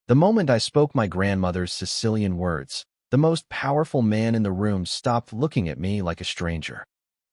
The moment I spoke my grandmother's Sicilian words, the most powerful man in the room stopped looking at me like a stranger.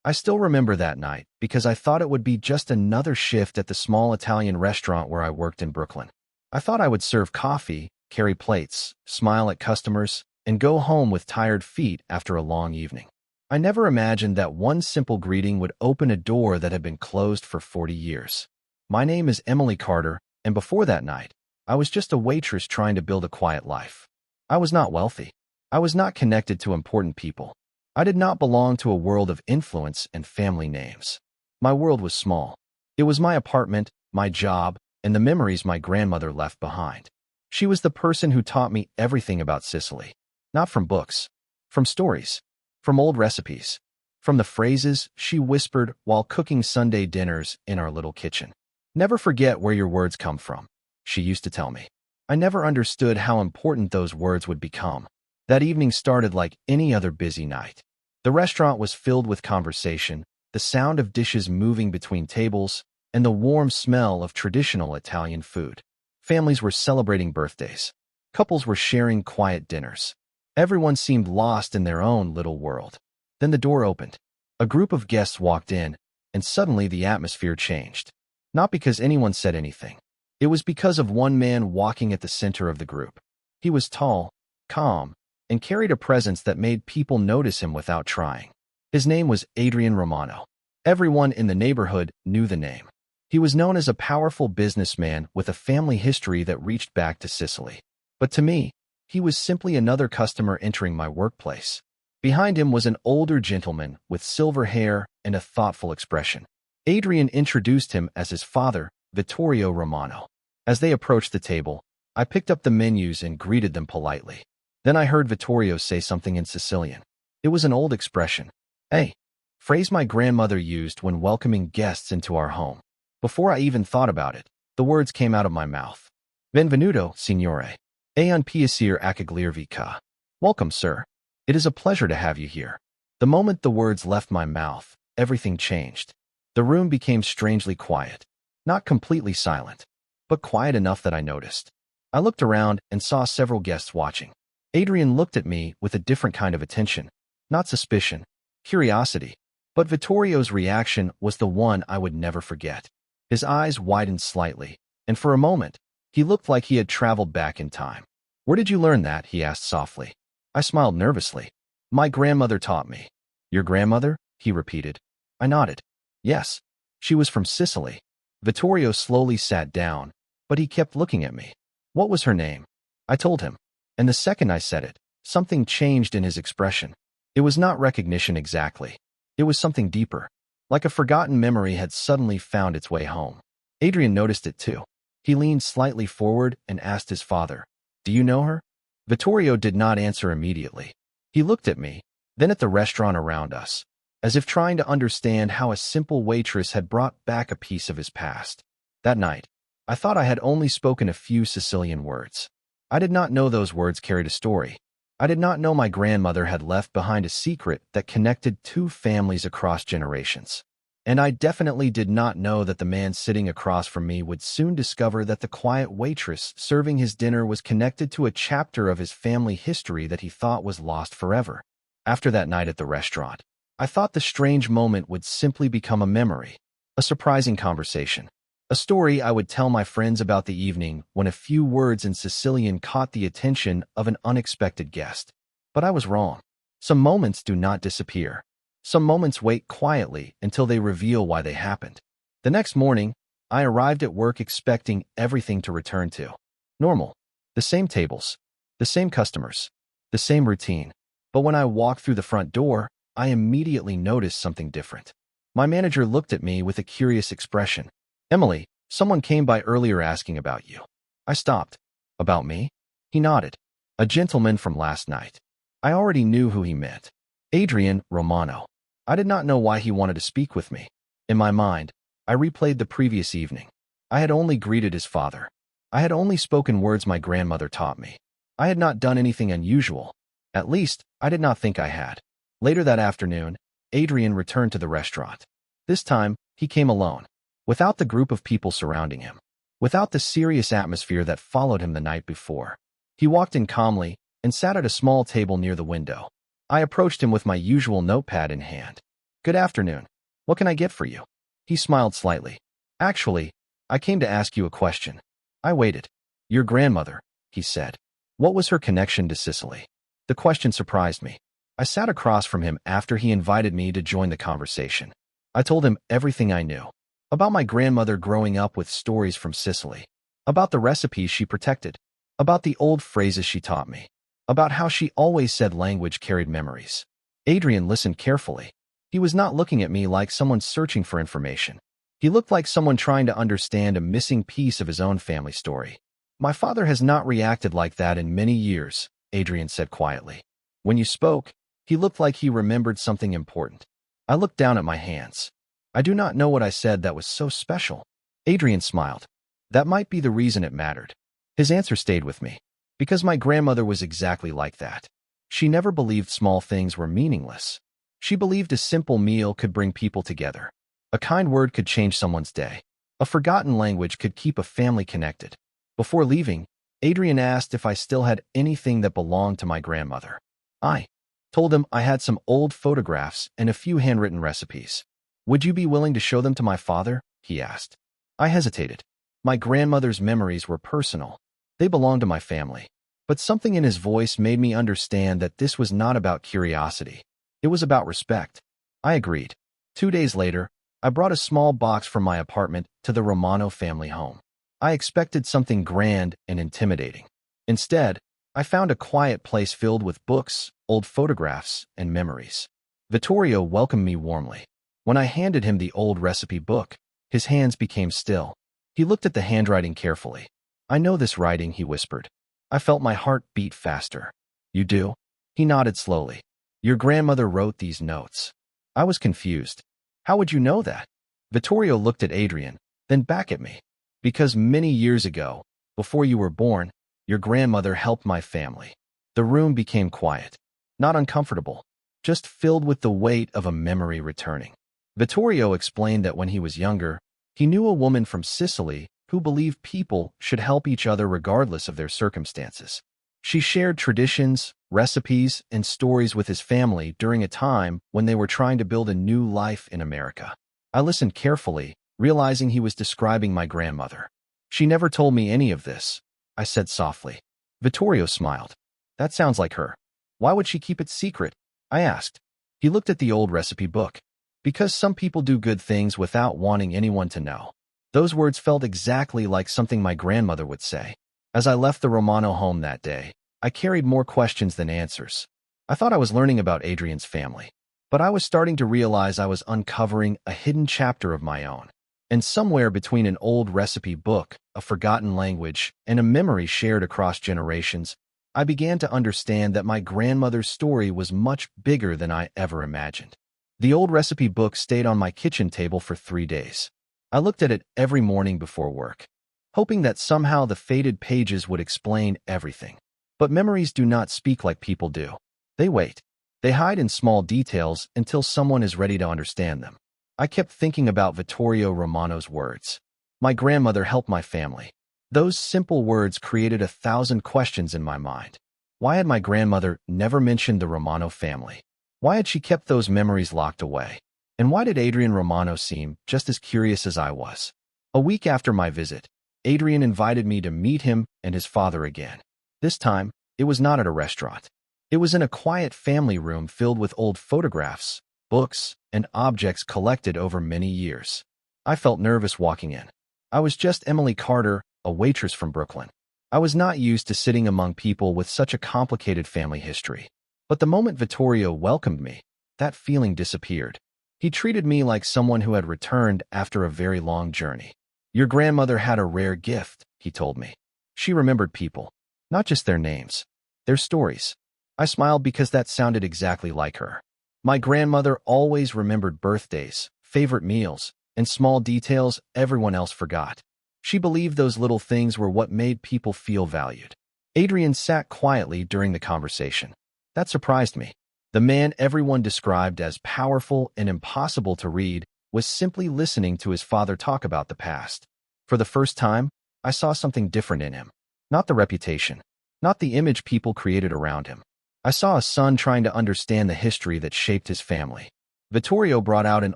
I still remember that night because I thought it would be just another shift at the small Italian restaurant where I worked in Brooklyn. I thought I would serve coffee, carry plates, smile at customers, and go home with tired feet after a long evening. I never imagined that one simple greeting would open a door that had been closed for 40 years. My name is Emily Carter, and before that night, I was just a waitress trying to build a quiet life. I was not wealthy. I was not connected to important people. I did not belong to a world of influence and family names. My world was small. It was my apartment, my job, and the memories my grandmother left behind. She was the person who taught me everything about Sicily. Not from books, from stories, from old recipes, from the phrases she whispered while cooking Sunday dinners in our little kitchen. Never forget where your words come from, she used to tell me. I never understood how important those words would become. That evening started like any other busy night. The restaurant was filled with conversation, the sound of dishes moving between tables, and the warm smell of traditional Italian food. Families were celebrating birthdays. Couples were sharing quiet dinners. Everyone seemed lost in their own little world. Then the door opened. A group of guests walked in, and suddenly the atmosphere changed. Not because anyone said anything. It was because of one man walking at the center of the group. He was tall, calm, and carried a presence that made people notice him without trying. His name was Adrian Romano. Everyone in the neighborhood knew the name. He was known as a powerful businessman with a family history that reached back to Sicily. But to me, he was simply another customer entering my workplace. Behind him was an older gentleman with silver hair and a thoughtful expression. Adrian introduced him as his father, Vittorio Romano. As they approached the table, I picked up the menus and greeted them politely. Then I heard Vittorio say something in Sicilian. It was an old expression. Hey, phrase my grandmother used when welcoming guests into our home. Before I even thought about it, the words came out of my mouth. Benvenuto, signore. E un piacere accogliervi qua. Welcome, sir. It is a pleasure to have you here. The moment the words left my mouth, everything changed. The room became strangely quiet. Not completely silent, but quiet enough that I noticed. I looked around and saw several guests watching. Adrian looked at me with a different kind of attention. Not suspicion, curiosity. But Vittorio's reaction was the one I would never forget. His eyes widened slightly, and for a moment, he looked like he had traveled back in time. Where did you learn that? He asked softly. I smiled nervously. My grandmother taught me. Your grandmother? He repeated. I nodded. Yes, she was from Sicily. Vittorio slowly sat down, but he kept looking at me. What was her name? I told him. And the second I said it, something changed in his expression. It was not recognition exactly. It was something deeper. Like a forgotten memory had suddenly found its way home. Adrian noticed it too. He leaned slightly forward and asked his father, Do you know her? Vittorio did not answer immediately. He looked at me, then at the restaurant around us, as if trying to understand how a simple waitress had brought back a piece of his past. That night, I thought I had only spoken a few Sicilian words. I did not know those words carried a story. I did not know my grandmother had left behind a secret that connected two families across generations. And I definitely did not know that the man sitting across from me would soon discover that the quiet waitress serving his dinner was connected to a chapter of his family history that he thought was lost forever. After that night at the restaurant, I thought the strange moment would simply become a memory, a surprising conversation. A story I would tell my friends about the evening when a few words in Sicilian caught the attention of an unexpected guest. But I was wrong. Some moments do not disappear. Some moments wait quietly until they reveal why they happened. The next morning, I arrived at work expecting everything to return to normal. The same tables, the same customers, the same routine. But when I walked through the front door, I immediately noticed something different. My manager looked at me with a curious expression. Emily, someone came by earlier asking about you. I stopped. About me? He nodded. A gentleman from last night. I already knew who he meant. Adrian Romano. I did not know why he wanted to speak with me. In my mind, I replayed the previous evening. I had only greeted his father. I had only spoken words my grandmother taught me. I had not done anything unusual. At least, I did not think I had. Later that afternoon, Adrian returned to the restaurant. This time, he came alone, without the group of people surrounding him. without the serious atmosphere that followed him the night before. He walked in calmly and sat at a small table near the window. I approached him with my usual notepad in hand. "Good afternoon. What can I get for you?" He smiled slightly. "Actually, I came to ask you a question." I waited. "Your grandmother," he said. "What was her connection to Sicily?" The question surprised me. I sat across from him after he invited me to join the conversation. I told him everything I knew. About my grandmother growing up with stories from Sicily. About the recipes she protected. About the old phrases she taught me. About how she always said language carried memories. Adrian listened carefully. He was not looking at me like someone searching for information. He looked like someone trying to understand a missing piece of his own family story. "My father has not reacted like that in many years," Adrian said quietly. "When you spoke, he looked like he remembered something important." I looked down at my hands. "I do not know what I said that was so special." Adrian smiled. "That might be the reason it mattered." His answer stayed with me. Because my grandmother was exactly like that. She never believed small things were meaningless. She believed a simple meal could bring people together. A kind word could change someone's day. A forgotten language could keep a family connected. Before leaving, Adrian asked if I still had anything that belonged to my grandmother. I told him I had some old photographs and a few handwritten recipes. "Would you be willing to show them to my father?" he asked. I hesitated. My grandmother's memories were personal. They belonged to my family. But something in his voice made me understand that this was not about curiosity. It was about respect. I agreed. 2 days later, I brought a small box from my apartment to the Romano family home. I expected something grand and intimidating. Instead, I found a quiet place filled with books, old photographs, and memories. Vittorio welcomed me warmly. When I handed him the old recipe book, his hands became still. He looked at the handwriting carefully. "I know this writing," he whispered. I felt my heart beat faster. "You do?" He nodded slowly. "Your grandmother wrote these notes." I was confused. "How would you know that?" Vittorio looked at Adrian, then back at me. "Because many years ago, before you were born, your grandmother helped my family." The room became quiet. Not uncomfortable, just filled with the weight of a memory returning. Vittorio explained that when he was younger, he knew a woman from Sicily who believed people should help each other regardless of their circumstances. She shared traditions, recipes, and stories with his family during a time when they were trying to build a new life in America. I listened carefully, realizing he was describing my grandmother. "She never told me any of this," I said softly. Vittorio smiled. "That sounds like her. Why would she keep it secret?" I asked. He looked at the old recipe book. "Because some people do good things without wanting anyone to know." Those words felt exactly like something my grandmother would say. As I left the Romano home that day, I carried more questions than answers. I thought I was learning about Adrian's family, but I was starting to realize I was uncovering a hidden chapter of my own. And somewhere between an old recipe book, a forgotten language, and a memory shared across generations, I began to understand that my grandmother's story was much bigger than I ever imagined. The old recipe book stayed on my kitchen table for 3 days. I looked at it every morning before work, hoping that somehow the faded pages would explain everything. But memories do not speak like people do. They wait. They hide in small details until someone is ready to understand them. I kept thinking about Vittorio Romano's words. My grandmother helped my family. Those simple words created 1,000 questions in my mind. Why had my grandmother never mentioned the Romano family? Why had she kept those memories locked away? And why did Adrian Romano seem just as curious as I was? A week after my visit, Adrian invited me to meet him and his father again. This time, it was not at a restaurant. It was in a quiet family room filled with old photographs, books, and objects collected over many years. I felt nervous walking in. I was just Emily Carter, a waitress from Brooklyn. I was not used to sitting among people with such a complicated family history. But the moment Vittorio welcomed me, that feeling disappeared. He treated me like someone who had returned after a very long journey. "Your grandmother had a rare gift," he told me. "She remembered people, not just their names, their stories." I smiled because that sounded exactly like her. My grandmother always remembered birthdays, favorite meals, and small details everyone else forgot. She believed those little things were what made people feel valued. Adrian sat quietly during the conversation. That surprised me. The man everyone described as powerful and impossible to read was simply listening to his father talk about the past. For the first time, I saw something different in him. Not the reputation. Not the image people created around him. I saw a son trying to understand the history that shaped his family. Vittorio brought out an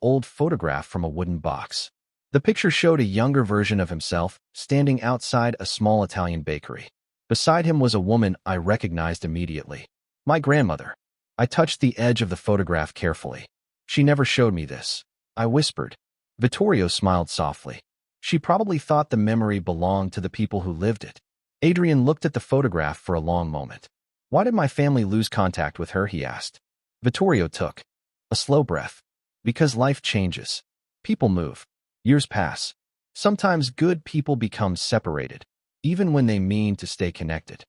old photograph from a wooden box. The picture showed a younger version of himself, standing outside a small Italian bakery. Beside him was a woman I recognized immediately. My grandmother. I touched the edge of the photograph carefully. She never showed me this. I whispered. Vittorio smiled softly. She probably thought the memory belonged to the people who lived it. Adrian looked at the photograph for a long moment. Why did my family lose contact with her, he asked. Vittorio took a slow breath. Because life changes. People move. Years pass. Sometimes good people become separated, even when they mean to stay connected.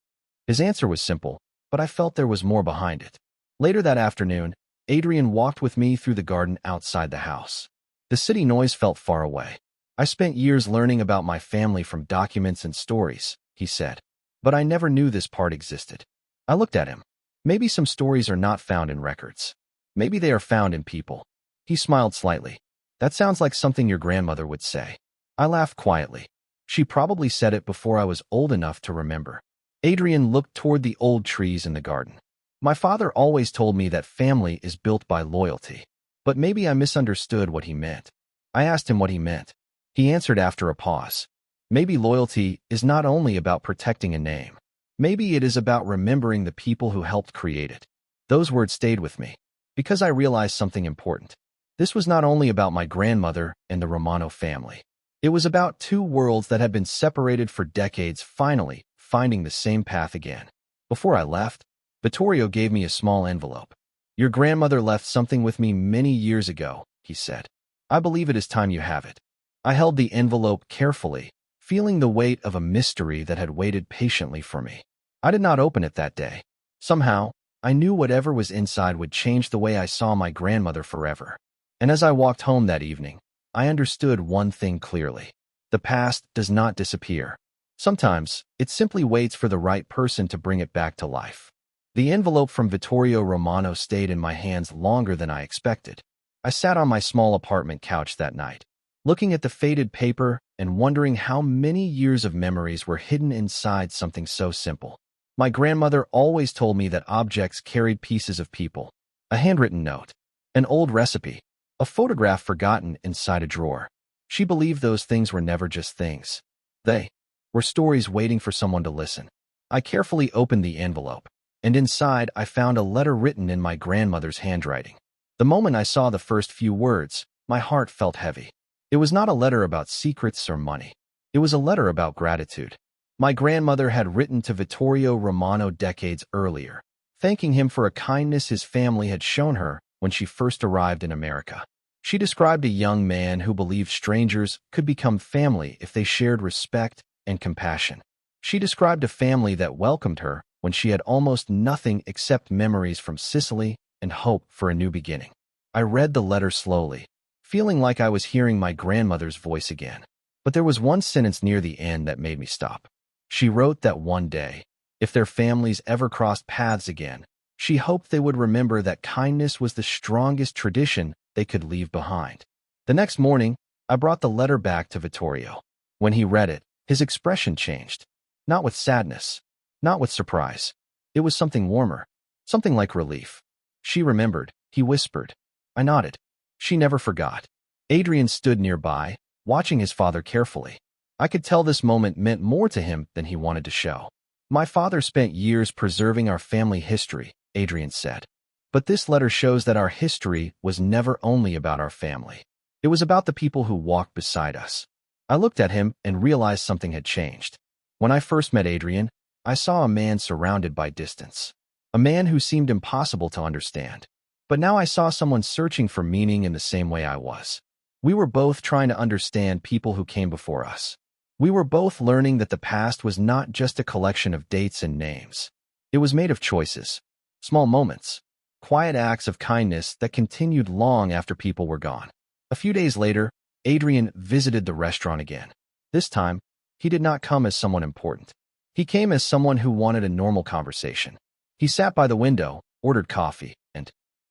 His answer was simple, but I felt there was more behind it. Later that afternoon, Adrian walked with me through the garden outside the house. The city noise felt far away. I spent years learning about my family from documents and stories, he said. But I never knew this part existed. I looked at him. Maybe some stories are not found in records. Maybe they are found in people. He smiled slightly. That sounds like something your grandmother would say. I laughed quietly. She probably said it before I was old enough to remember. Adrian looked toward the old trees in the garden. My father always told me that family is built by loyalty. But maybe I misunderstood what he meant. I asked him what he meant. He answered after a pause. Maybe loyalty is not only about protecting a name. Maybe it is about remembering the people who helped create it. Those words stayed with me, because I realized something important. This was not only about my grandmother and the Romano family. It was about two worlds that had been separated for decades finally finding the same path again. Before I left, Vittorio gave me a small envelope. Your grandmother left something with me many years ago, he said. I believe it is time you have it. I held the envelope carefully, feeling the weight of a mystery that had waited patiently for me. I did not open it that day. Somehow, I knew whatever was inside would change the way I saw my grandmother forever. And as I walked home that evening, I understood one thing clearly. The past does not disappear. Sometimes, it simply waits for the right person to bring it back to life. The envelope from Vittorio Romano stayed in my hands longer than I expected. I sat on my small apartment couch that night, looking at the faded paper and wondering how many years of memories were hidden inside something so simple. My grandmother always told me that objects carried pieces of people. A handwritten note, an old recipe, a photograph forgotten inside a drawer. She believed those things were never just things. They were stories waiting for someone to listen. I carefully opened the envelope, and inside I found a letter written in my grandmother's handwriting. The moment I saw the first few words, my heart felt heavy. It was not a letter about secrets or money. It was a letter about gratitude. My grandmother had written to Vittorio Romano decades earlier, thanking him for a kindness his family had shown her when she first arrived in America. She described a young man who believed strangers could become family if they shared respect and compassion. She described a family that welcomed her when she had almost nothing except memories from Sicily and hope for a new beginning. I read the letter slowly, feeling like I was hearing my grandmother's voice again. But there was one sentence near the end that made me stop. She wrote that one day, if their families ever crossed paths again, she hoped they would remember that kindness was the strongest tradition they could leave behind. The next morning, I brought the letter back to Vittorio. When he read it, his expression changed. Not with sadness, not with surprise. It was something warmer, something like relief. She remembered, he whispered. I nodded. She never forgot. Adrian stood nearby, watching his father carefully. I could tell this moment meant more to him than he wanted to show. My father spent years preserving our family history, Adrian said. But this letter shows that our history was never only about our family. It was about the people who walked beside us. I looked at him and realized something had changed. When I first met Adrian, I saw a man surrounded by distance. A man who seemed impossible to understand. But now I saw someone searching for meaning in the same way I was. We were both trying to understand people who came before us. We were both learning that the past was not just a collection of dates and names. It was made of choices, small moments, quiet acts of kindness that continued long after people were gone. A few days later, Adrian visited the restaurant again. This time, he did not come as someone important. He came as someone who wanted a normal conversation. He sat by the window, ordered coffee, and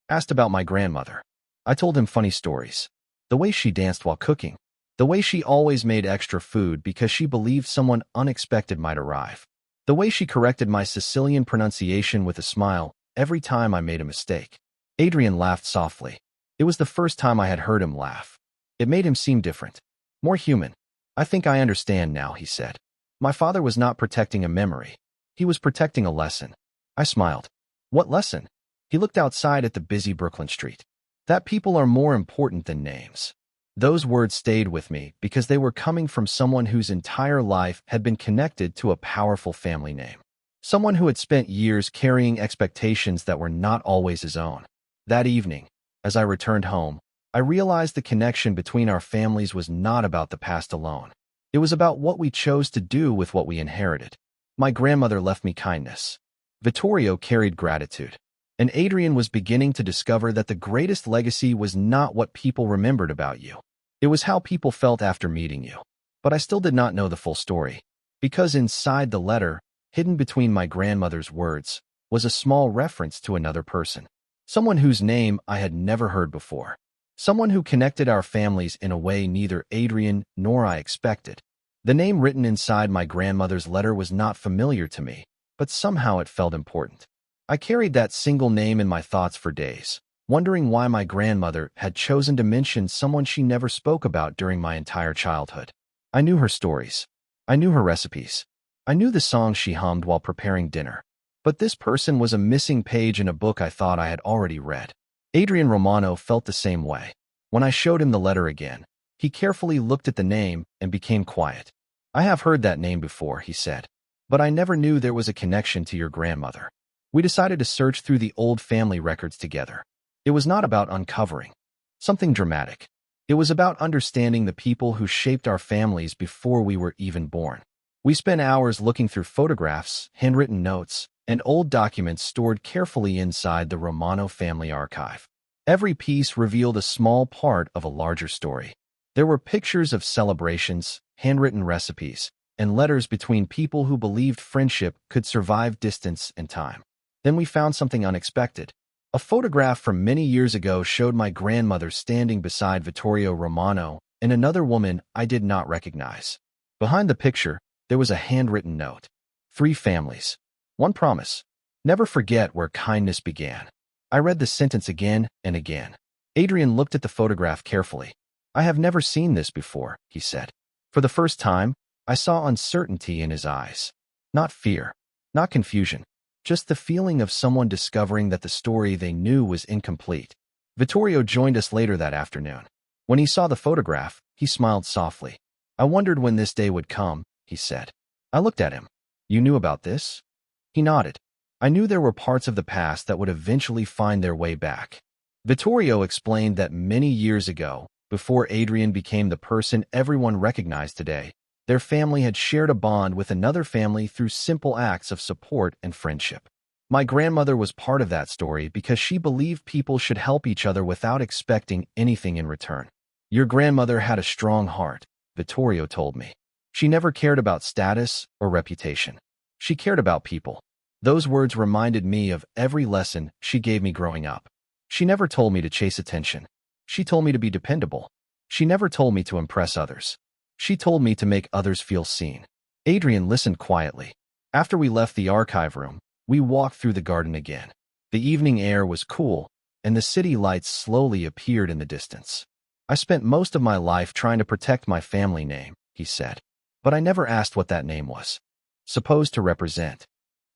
asked about my grandmother. I told him funny stories. The way she danced while cooking, The way she always made extra food because she believed someone unexpected might arrive. The way she corrected my Sicilian pronunciation with a smile every time I made a mistake. Adrian laughed softly. It was the first time I had heard him laugh. It made him seem different, more human. I think I understand now, he said. My father was not protecting a memory. He was protecting a lesson. I smiled. What lesson? He looked outside at the busy Brooklyn street. That people are more important than names. Those words stayed with me because they were coming from someone whose entire life had been connected to a powerful family name. Someone who had spent years carrying expectations that were not always his own. That evening, as I returned home, I realized the connection between our families was not about the past alone. It was about what we chose to do with what we inherited. My grandmother left me kindness. Vittorio carried gratitude. And Adrian was beginning to discover that the greatest legacy was not what people remembered about you. It was how people felt after meeting you. But I still did not know the full story. Because inside the letter, hidden between my grandmother's words, was a small reference to another person. Someone whose name I had never heard before. Someone who connected our families in a way neither Adrian nor I expected. The name written inside my grandmother's letter was not familiar to me, but somehow it felt important. I carried that single name in my thoughts for days, wondering why my grandmother had chosen to mention someone she never spoke about during my entire childhood. I knew her stories. I knew her recipes. I knew the songs she hummed while preparing dinner. But this person was a missing page in a book I thought I had already read. Adrian Romano felt the same way. When I showed him the letter again, he carefully looked at the name and became quiet. I have heard that name before, he said, but I never knew there was a connection to your grandmother. We decided to search through the old family records together. It was not about uncovering something dramatic. It was about understanding the people who shaped our families before we were even born. We spent hours looking through photographs, handwritten notes, and old documents stored carefully inside the Romano family archive. Every piece revealed a small part of a larger story. There were pictures of celebrations, handwritten recipes, and letters between people who believed friendship could survive distance and time. Then we found something unexpected. A photograph from many years ago showed my grandmother standing beside Vittorio Romano and another woman I did not recognize. Behind the picture, there was a handwritten note. 3 families. 1 promise. Never forget where kindness began. I read the sentence again and again. Adrian looked at the photograph carefully. I have never seen this before, he said. For the first time, I saw uncertainty in his eyes. Not fear, not confusion, just the feeling of someone discovering that the story they knew was incomplete. Vittorio joined us later that afternoon. When he saw the photograph, he smiled softly. I wondered when this day would come, he said. I looked at him. You knew about this? He nodded. I knew there were parts of the past that would eventually find their way back. Vittorio explained that many years ago, before Adrian became the person everyone recognized today, their family had shared a bond with another family through simple acts of support and friendship. My grandmother was part of that story because she believed people should help each other without expecting anything in return. Your grandmother had a strong heart, Vittorio told me. She never cared about status or reputation. She cared about people. Those words reminded me of every lesson she gave me growing up. She never told me to chase attention. She told me to be dependable. She never told me to impress others. She told me to make others feel seen. Adrian listened quietly. After we left the archive room, we walked through the garden again. The evening air was cool, and the city lights slowly appeared in the distance. I spent most of my life trying to protect my family name, he said. But I never asked what that name was supposed to represent.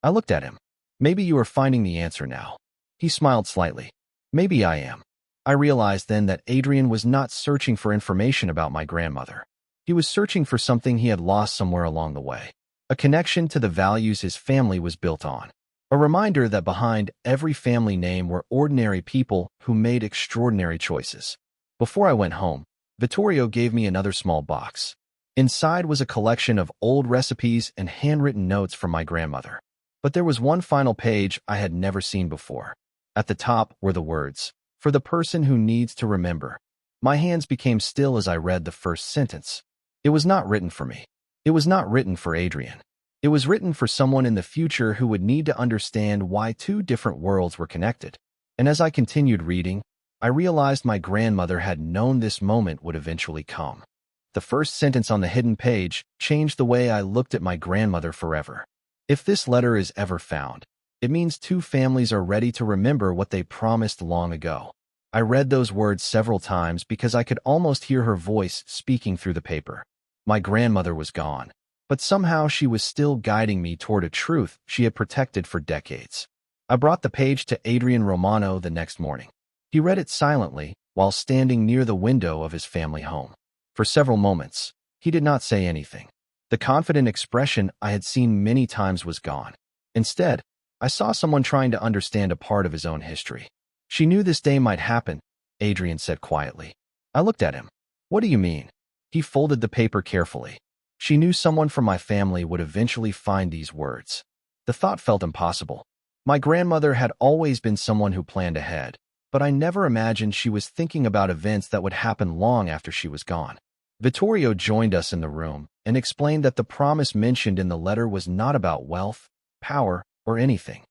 I looked at him. Maybe you are finding the answer now. He smiled slightly. Maybe I am. I realized then that Adrian was not searching for information about my grandmother. He was searching for something he had lost somewhere along the way. A connection to the values his family was built on. A reminder that behind every family name were ordinary people who made extraordinary choices. Before I went home, Vittorio gave me another small box. Inside was a collection of old recipes and handwritten notes from my grandmother. But there was one final page I had never seen before. At the top were the words, "For the person who needs to remember." My hands became still as I read the first sentence. It was not written for me. It was not written for Adrian. It was written for someone in the future who would need to understand why 2 different worlds were connected. And as I continued reading, I realized my grandmother had known this moment would eventually come. The first sentence on the hidden page changed the way I looked at my grandmother forever. If this letter is ever found, it means two families are ready to remember what they promised long ago. I read those words several times because I could almost hear her voice speaking through the paper. My grandmother was gone, but somehow she was still guiding me toward a truth she had protected for decades. I brought the page to Adrian Romano the next morning. He read it silently while standing near the window of his family home. For several moments, he did not say anything. The confident expression I had seen many times was gone. Instead, I saw someone trying to understand a part of his own history. She knew this day might happen, Adrian said quietly. I looked at him. What do you mean? He folded the paper carefully. She knew someone from my family would eventually find these words. The thought felt impossible. My grandmother had always been someone who planned ahead, but I never imagined she was thinking about events that would happen long after she was gone. Vittorio joined us in the room and explained that the promise mentioned in the letter was not about wealth, power, or anything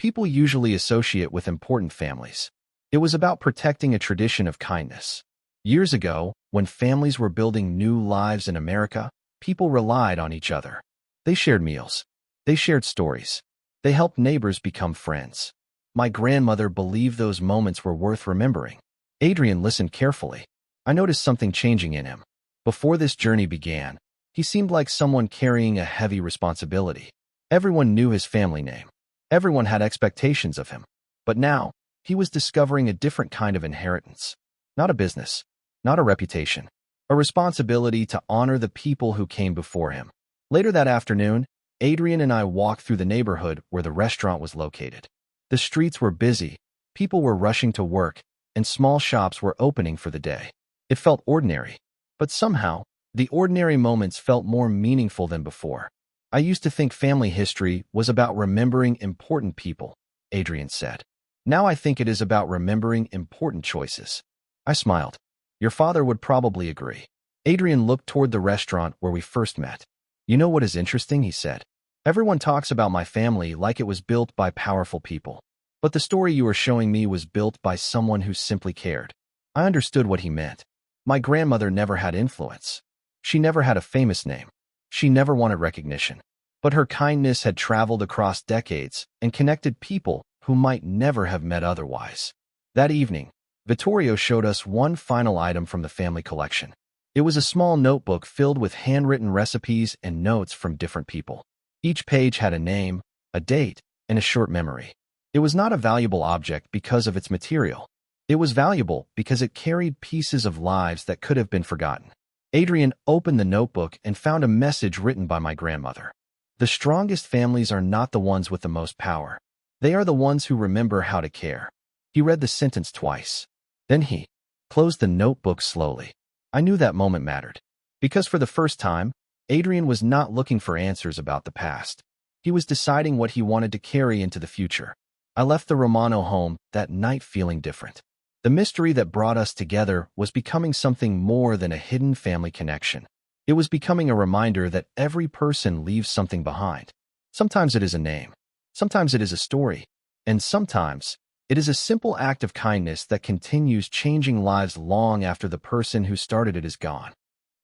people usually associate with important families. It was about protecting a tradition of kindness. Years ago, when families were building new lives in America, people relied on each other. They shared meals. They shared stories. They helped neighbors become friends. My grandmother believed those moments were worth remembering. Adrian listened carefully. I noticed something changing in him. Before this journey began, he seemed like someone carrying a heavy responsibility. Everyone knew his family name. Everyone had expectations of him. But now, he was discovering a different kind of inheritance. Not a business, not a reputation, a responsibility to honor the people who came before him. Later that afternoon, Adrian and I walked through the neighborhood where the restaurant was located. The streets were busy, people were rushing to work, and small shops were opening for the day. It felt ordinary, but somehow, the ordinary moments felt more meaningful than before. I used to think family history was about remembering important people, Adrian said. Now I think it is about remembering important choices. I smiled. Your father would probably agree. Adrian looked toward the restaurant where we first met. You know what is interesting, he said. Everyone talks about my family like it was built by powerful people. But the story you are showing me was built by someone who simply cared. I understood what he meant. My grandmother never had influence. She never had a famous name. She never wanted recognition. But her kindness had traveled across decades and connected people who might never have met otherwise. That evening, Vittorio showed us one final item from the family collection. It was a small notebook filled with handwritten recipes and notes from different people. Each page had a name, a date, and a short memory. It was not a valuable object because of its material. It was valuable because it carried pieces of lives that could have been forgotten. Adrian opened the notebook and found a message written by my grandmother. The strongest families are not the ones with the most power. They are the ones who remember how to care. He read the sentence twice. Then he closed the notebook slowly. I knew that moment mattered. Because for the first time, Adrian was not looking for answers about the past. He was deciding what he wanted to carry into the future. I left the Romano home that night feeling different. The mystery that brought us together was becoming something more than a hidden family connection. It was becoming a reminder that every person leaves something behind. Sometimes it is a name. Sometimes it is a story. And sometimes it is a simple act of kindness that continues changing lives long after the person who started it is gone.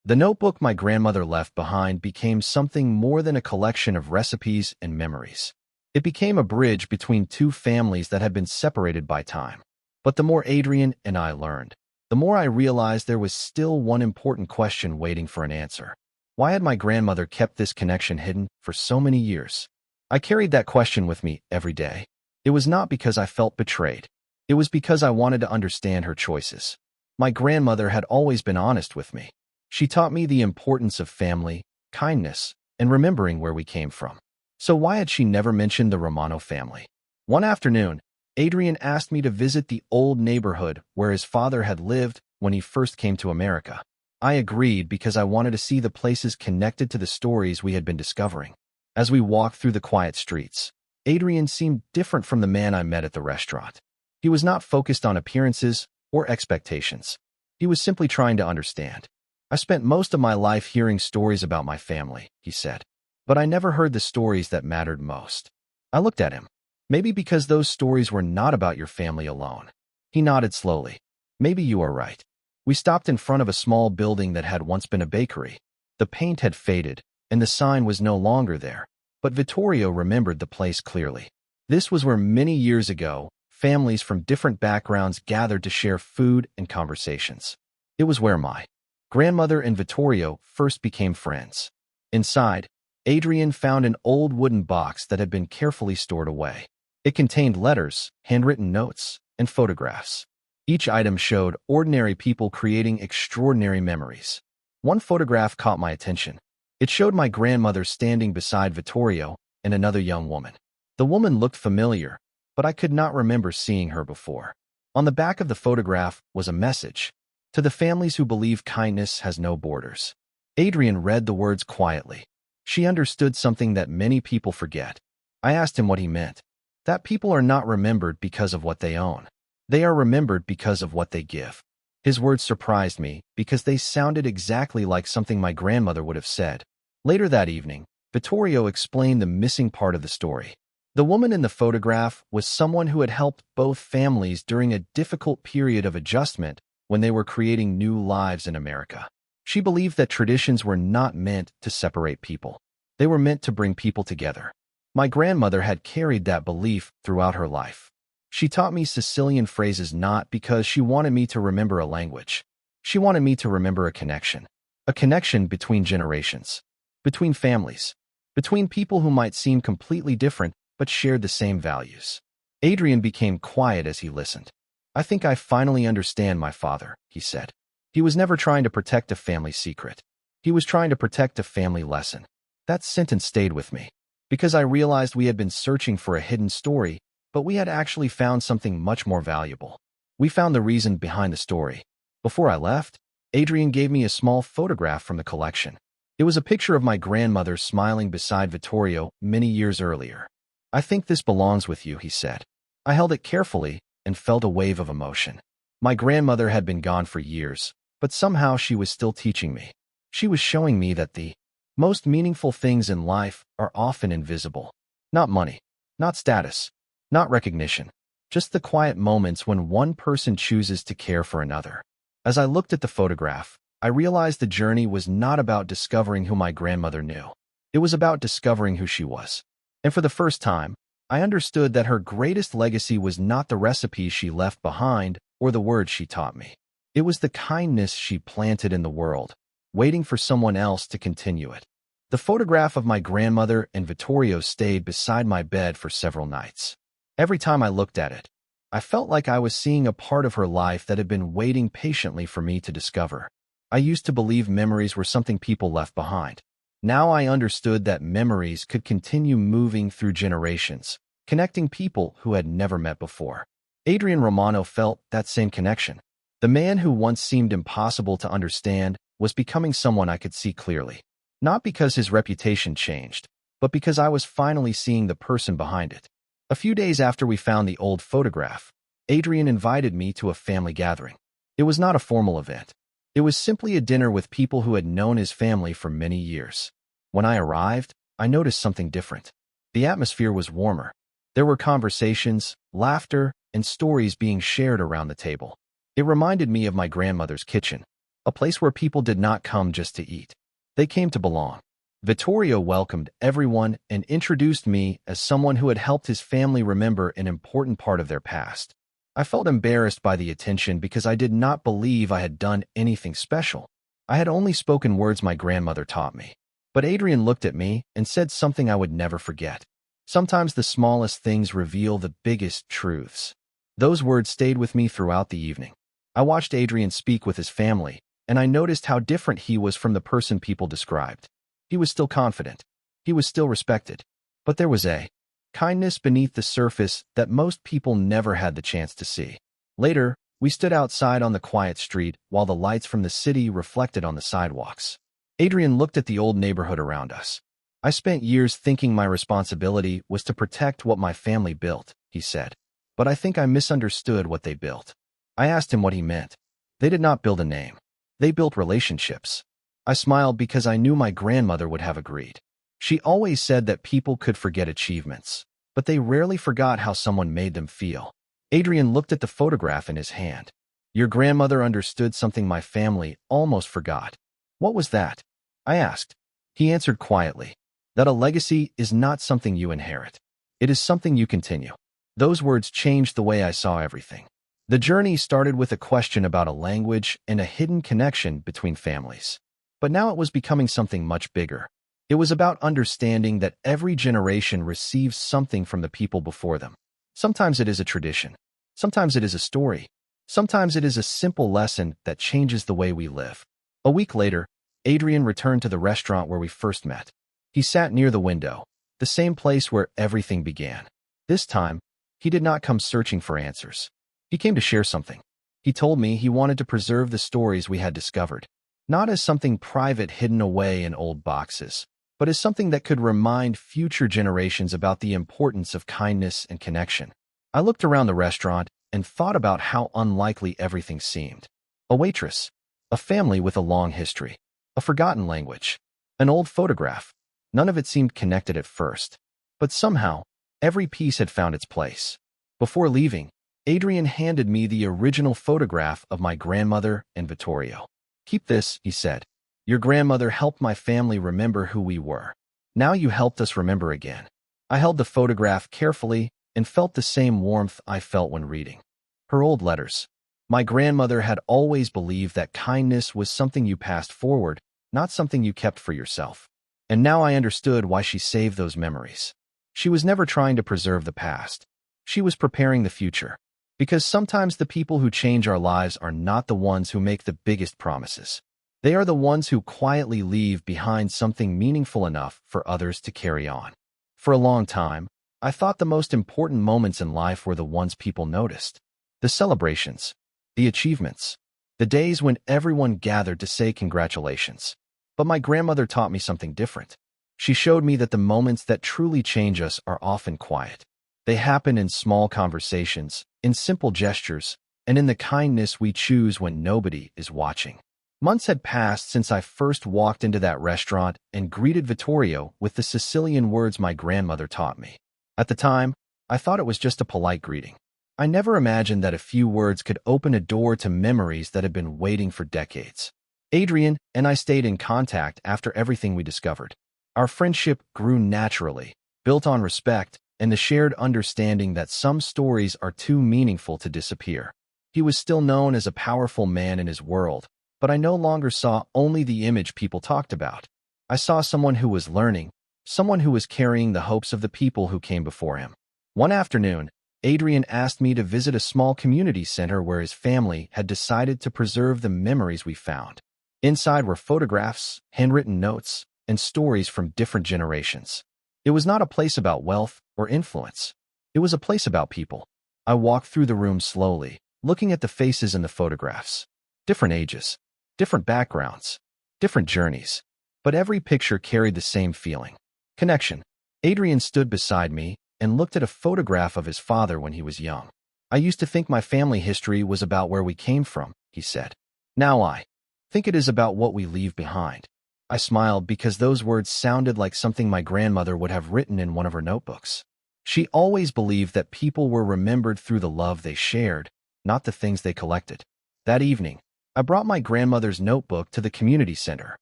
The notebook my grandmother left behind became something more than a collection of recipes and memories. It became a bridge between two families that had been separated by time. But the more Adrian and I learned, the more I realized there was still one important question waiting for an answer. Why had my grandmother kept this connection hidden for so many years? I carried that question with me every day. It was not because I felt betrayed. It was because I wanted to understand her choices. My grandmother had always been honest with me. She taught me the importance of family, kindness, and remembering where we came from. So why had she never mentioned the Romano family? One afternoon, Adrian asked me to visit the old neighborhood where his father had lived when he first came to America. I agreed because I wanted to see the places connected to the stories we had been discovering. As we walked through the quiet streets, Adrian seemed different from the man I met at the restaurant. He was not focused on appearances or expectations. He was simply trying to understand. I spent most of my life hearing stories about my family, he said, but I never heard the stories that mattered most. I looked at him. Maybe because those stories were not about your family alone. He nodded slowly. Maybe you are right. We stopped in front of a small building that had once been a bakery. The paint had faded, and the sign was no longer there, but Vittorio remembered the place clearly. This was where many years ago, families from different backgrounds gathered to share food and conversations. It was where my grandmother and Vittorio first became friends. Inside, Adrian found an old wooden box that had been carefully stored away. It contained letters, handwritten notes, and photographs. Each item showed ordinary people creating extraordinary memories. One photograph caught my attention. It showed my grandmother standing beside Vittorio and another young woman. The woman looked familiar, but I could not remember seeing her before. On the back of the photograph was a message: to the families who believe kindness has no borders. Adrian read the words quietly. She understood something that many people forget. I asked him what he meant. That people are not remembered because of what they own. They are remembered because of what they give. His words surprised me because they sounded exactly like something my grandmother would have said. Later that evening, Vittorio explained the missing part of the story. The woman in the photograph was someone who had helped both families during a difficult period of adjustment when they were creating new lives in America. She believed that traditions were not meant to separate people. They were meant to bring people together. My grandmother had carried that belief throughout her life. She taught me Sicilian phrases not because she wanted me to remember a language. She wanted me to remember a connection between generations, between families, between people who might seem completely different but shared the same values. Adrian became quiet as he listened. I think I finally understand my father, he said. He was never trying to protect a family secret. He was trying to protect a family lesson. That sentence stayed with me, because I realized we had been searching for a hidden story, but we had actually found something much more valuable. We found the reason behind the story. Before I left, Adrian gave me a small photograph from the collection. It was a picture of my grandmother smiling beside Vittorio many years earlier. I think this belongs with you, he said. I held it carefully and felt a wave of emotion. My grandmother had been gone for years, but somehow she was still teaching me. She was showing me that the most meaningful things in life are often invisible. Not money, not status, not recognition, just the quiet moments when one person chooses to care for another. As I looked at the photograph, I realized the journey was not about discovering who my grandmother knew. It was about discovering who she was. And for the first time, I understood that her greatest legacy was not the recipes she left behind or the words she taught me. It was the kindness she planted in the world, waiting for someone else to continue it. The photograph of my grandmother and Vittorio stayed beside my bed for several nights. Every time I looked at it, I felt like I was seeing a part of her life that had been waiting patiently for me to discover. I used to believe memories were something people left behind. Now I understood that memories could continue moving through generations, connecting people who had never met before. Adrian Romano felt that same connection. The man who once seemed impossible to understand was becoming someone I could see clearly. Not because his reputation changed, but because I was finally seeing the person behind it. A few days after we found the old photograph, Adrian invited me to a family gathering. It was not a formal event. It was simply a dinner with people who had known his family for many years. When I arrived, I noticed something different. The atmosphere was warmer. There were conversations, laughter, and stories being shared around the table. It reminded me of my grandmother's kitchen, a place where people did not come just to eat. They came to belong. Vittorio welcomed everyone and introduced me as someone who had helped his family remember an important part of their past. I felt embarrassed by the attention because I did not believe I had done anything special. I had only spoken words my grandmother taught me. But Adrian looked at me and said something I would never forget. Sometimes the smallest things reveal the biggest truths. Those words stayed with me throughout the evening. I watched Adrian speak with his family, and I noticed how different he was from the person people described. He was still confident. He was still respected. But there was a kindness beneath the surface that most people never had the chance to see. Later, we stood outside on the quiet street while the lights from the city reflected on the sidewalks. Adrian looked at the old neighborhood around us. I spent years thinking my responsibility was to protect what my family built, he said. But I think I misunderstood what they built. I asked him what he meant. They did not build a name. They built relationships. I smiled because I knew my grandmother would have agreed. She always said that people could forget achievements, but they rarely forgot how someone made them feel. Adrian looked at the photograph in his hand. Your grandmother understood something my family almost forgot. What was that? I asked. He answered quietly, that a legacy is not something you inherit. It is something you continue. Those words changed the way I saw everything. The journey started with a question about a language and a hidden connection between families. But now it was becoming something much bigger. It was about understanding that every generation receives something from the people before them. Sometimes it is a tradition. Sometimes it is a story. Sometimes it is a simple lesson that changes the way we live. A week later, Adrian returned to the restaurant where we first met. He sat near the window, the same place where everything began. This time, he did not come searching for answers. He came to share something. He told me he wanted to preserve the stories we had discovered, not as something private hidden away in old boxes, but as something that could remind future generations about the importance of kindness and connection. I looked around the restaurant and thought about how unlikely everything seemed. A waitress, a family with a long history, a forgotten language, an old photograph. None of it seemed connected at first, but somehow, every piece had found its place. Before leaving, Adrian handed me the original photograph of my grandmother and Vittorio. Keep this, he said. Your grandmother helped my family remember who we were. Now you helped us remember again. I held the photograph carefully and felt the same warmth I felt when reading her old letters. My grandmother had always believed that kindness was something you passed forward, not something you kept for yourself. And now I understood why she saved those memories. She was never trying to preserve the past. She was preparing the future. Because sometimes the people who change our lives are not the ones who make the biggest promises. They are the ones who quietly leave behind something meaningful enough for others to carry on. For a long time, I thought the most important moments in life were the ones people noticed. The celebrations, the achievements, the days when everyone gathered to say congratulations. But my grandmother taught me something different. She showed me that the moments that truly change us are often quiet. They happen in small conversations, in simple gestures, and in the kindness we choose when nobody is watching. Months had passed since I first walked into that restaurant and greeted Vittorio with the Sicilian words my grandmother taught me. At the time, I thought it was just a polite greeting. I never imagined that a few words could open a door to memories that had been waiting for decades. Adrian and I stayed in contact after everything we discovered. Our friendship grew naturally, built on respect and the shared understanding that some stories are too meaningful to disappear. He was still known as a powerful man in his world, but I no longer saw only the image people talked about. I saw someone who was learning, someone who was carrying the hopes of the people who came before him. One afternoon, Adrian asked me to visit a small community center where his family had decided to preserve the memories we found. Inside were photographs, handwritten notes, and stories from different generations. It was not a place about wealth or influence. It was a place about people. I walked through the room slowly, looking at the faces in the photographs. Different ages, different backgrounds, different journeys. But every picture carried the same feeling. Connection. Adrian stood beside me and looked at a photograph of his father when he was young. I used to think my family history was about where we came from, he said. Now I think it is about what we leave behind. I smiled because those words sounded like something my grandmother would have written in one of her notebooks. She always believed that people were remembered through the love they shared, not the things they collected. That evening, I brought my grandmother's notebook to the community center.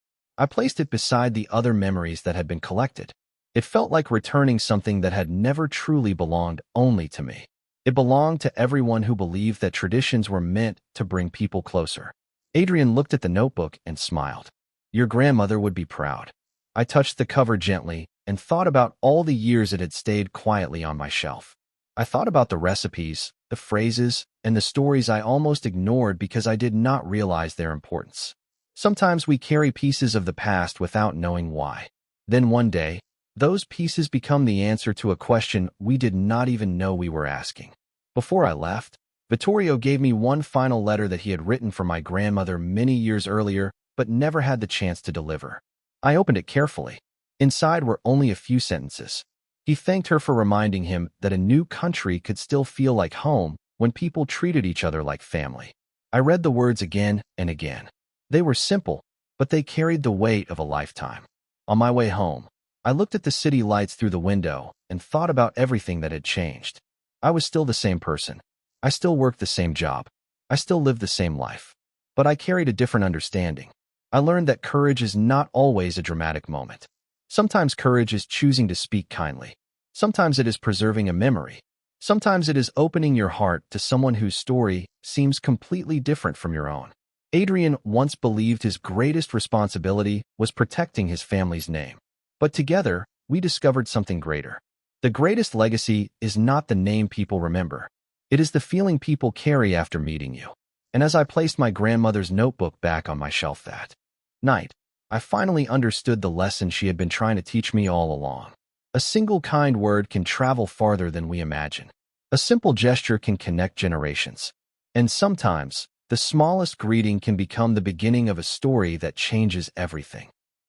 I placed it beside the other memories that had been collected. It felt like returning something that had never truly belonged only to me. It belonged to everyone who believed that traditions were meant to bring people closer. Adrian looked at the notebook and smiled. Your grandmother would be proud. I touched the cover gently and thought about all the years it had stayed quietly on my shelf. I thought about the recipes, the phrases, and the stories I almost ignored because I did not realize their importance. Sometimes we carry pieces of the past without knowing why. Then one day, those pieces become the answer to a question we did not even know we were asking. Before I left, Vittorio gave me one final letter that he had written for my grandmother many years earlier, but never had the chance to deliver. I opened it carefully. Inside were only a few sentences. He thanked her for reminding him that a new country could still feel like home when people treated each other like family. I read the words again and again. They were simple, but they carried the weight of a lifetime. On my way home, I looked at the city lights through the window and thought about everything that had changed. I was still the same person. I still worked the same job. I still lived the same life, but I carried a different understanding. I learned that courage is not always a dramatic moment. Sometimes courage is choosing to speak kindly. Sometimes it is preserving a memory. Sometimes it is opening your heart to someone whose story seems completely different from your own. Adrian once believed his greatest responsibility was protecting his family's name. But together, we discovered something greater. The greatest legacy is not the name people remember. It is the feeling people carry after meeting you. And as I placed my grandmother's notebook back on my shelf that night, I finally understood the lesson she had been trying to teach me all along. A single kind word can travel farther than we imagine. A simple gesture can connect generations. And sometimes, the smallest greeting can become the beginning of a story that changes everything.